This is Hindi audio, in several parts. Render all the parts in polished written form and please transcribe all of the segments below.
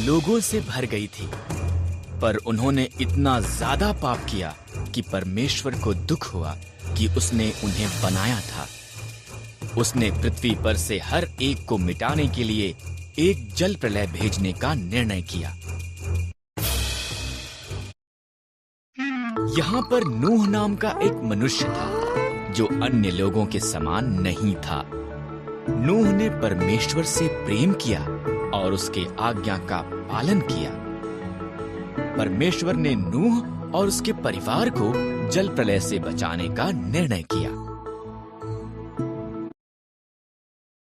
लोगों से भर गई थी, पर उन्होंने इतना ज्यादा पाप किया कि परमेश्वर को दुख हुआ कि उसने उन्हें बनाया था। उसने पृथ्वी पर से हर एक को मिटाने के लिए एक जल प्रलय भेजने का निर्णय किया। यहाँ पर नूह नाम का एक मनुष्य था जो अन्य लोगों के समान नहीं था। नूह ने परमेश्वर से प्रेम किया और उसके आज्ञा का पालन किया। परमेश्वर ने नूह और उसके परिवार को जल प्रलय से बचाने का निर्णय किया।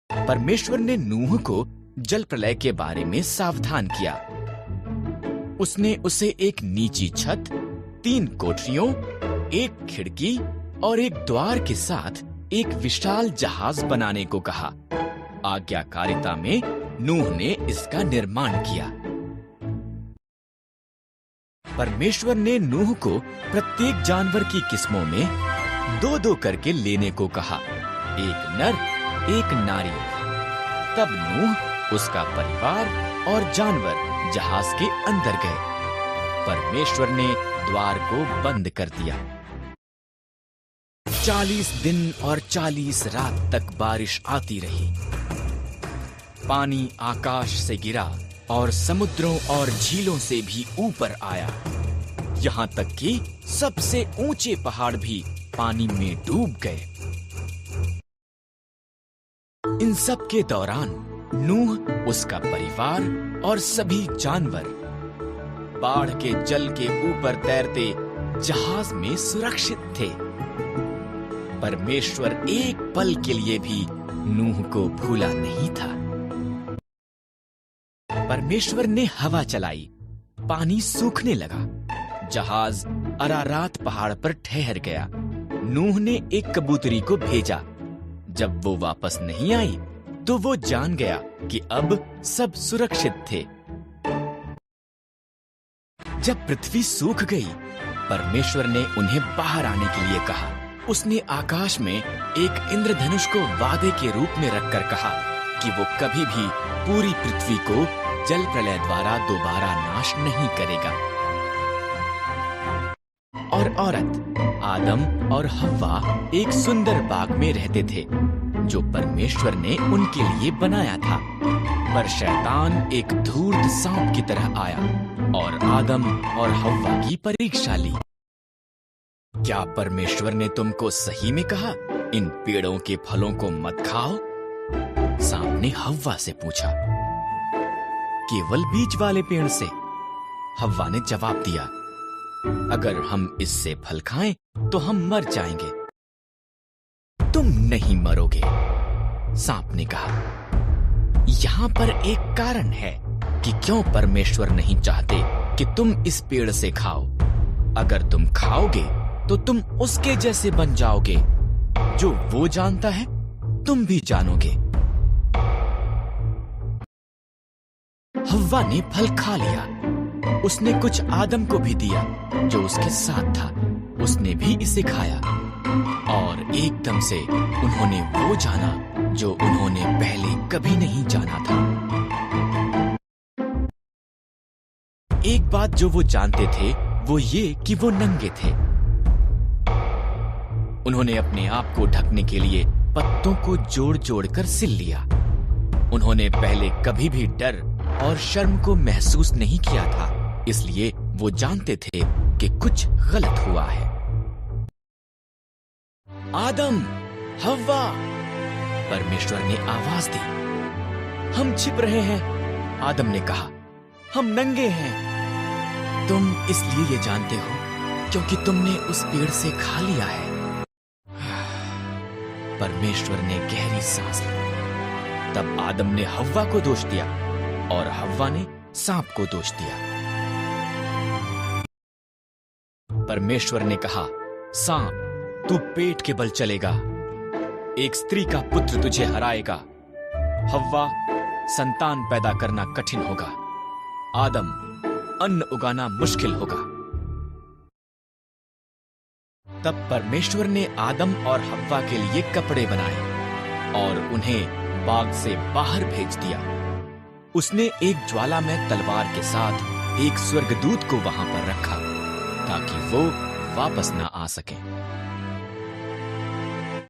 परमेश्वर ने नूह को जल प्रलय के बारे में सावधान किया। उसने उसे एक नीची छत, 3 कोठरियों, 1 खिड़की और 1 द्वार के साथ एक विशाल जहाज बनाने को कहा। आज्ञाकारिता में नूह ने इसका निर्माण किया। परमेश्वर ने नूह को प्रत्येक जानवर की किस्मों में 2-2 करके लेने को कहा, 1 नर 1 नारी। तब नूह, उसका परिवार और जानवर जहाज के अंदर गए। परमेश्वर ने द्वार को बंद कर दिया। 40 दिन और 40 रात तक बारिश आती रही। पानी आकाश से गिरा और समुद्रों और झीलों से भी ऊपर आया, यहाँ तक कि सबसे ऊंचे पहाड़ भी पानी में डूब गए। इन सब के दौरान नूह, उसका परिवार और सभी जानवर बाढ़ के जल के ऊपर तैरते जहाज में सुरक्षित थे। परमेश्वर एक पल के लिए भी नूह को भूला नहीं था। परमेश्वर ने हवा चलाई, पानी सूखने लगा। जहाज अरारात पहाड़ पर ठहर गया। नूह ने एक कबूतरी को भेजा। जब वो वापस नहीं आई तो वो जान गया कि अब सब सुरक्षित थे। जब पृथ्वी सूख गई, परमेश्वर ने उन्हें बाहर आने के लिए कहा। उसने आकाश में एक इंद्रधनुष को वादे के रूप में रखकर कहा कि वो कभी भी पूरी पृथ्वी को जल प्रलय द्वारा दोबारा नाश नहीं करेगा। और औरत आदम और हव्वा एक सुंदर बाग में रहते थे जो परमेश्वर ने उनके लिए बनाया था। पर शैतान एक धूर्त सांप की तरह आया और आदम और हव्वा की परीक्षा ली। क्या परमेश्वर ने तुमको सही में कहा, इन पेड़ों के फलों को मत खाओ? सांप ने हव्वा से पूछा। केवल बीज वाले पेड़ से, हव्वा ने जवाब दिया। अगर हम इससे फल खाएं तो हम मर जाएंगे। तुम नहीं मरोगे, सांप ने कहा। यहाँ पर एक कारण है कि क्यों परमेश्वर नहीं चाहते कि तुम इस पेड़ से खाओ। अगर तुम खाओगे तो तुम उसके जैसे बन जाओगे। जो वो जानता है, तुम भी जानोगे। हव्वा ने फल खा लिया। उसने कुछ आदम को भी दिया जो उसके साथ था। उसने भी इसे खाया और एकदम से उन्होंने वो जाना जो उन्होंने पहले कभी नहीं जाना था। एक बात जो वो जानते थे वो ये कि वो नंगे थे। उन्होंने अपने आप को ढकने के लिए पत्तों को जोड़ जोड़ कर सिल लिया। उन्होंने पहले कभी भी डर और शर्म को महसूस नहीं किया था, इसलिए वो जानते थे कि कुछ गलत हुआ है। आदम, हव्वा, परमेश्वर ने आवाज दी। हम छिप रहे हैं, आदम ने कहा। हम नंगे हैं। तुम इसलिए ये जानते हो क्योंकि तुमने उस पेड़ से खा लिया है। परमेश्वर ने गहरी सांस ली। तब आदम ने हव्वा को दोष दिया और हव्वा ने सांप को दोष दिया। परमेश्वर ने कहा, सांप, तू पेट के बल चलेगा। एक स्त्री का पुत्र तुझे हराएगा। हव्वा, संतान पैदा करना कठिन होगा। आदम, अन्न उगाना मुश्किल होगा। तब परमेश्वर ने आदम और हव्वा के लिए कपड़े बनाए और उन्हें बाग से बाहर भेज दिया। उसने एक ज्वालामय तलवार के साथ एक स्वर्गदूत को वहां पर रखा ताकि वो वापस ना आ सके।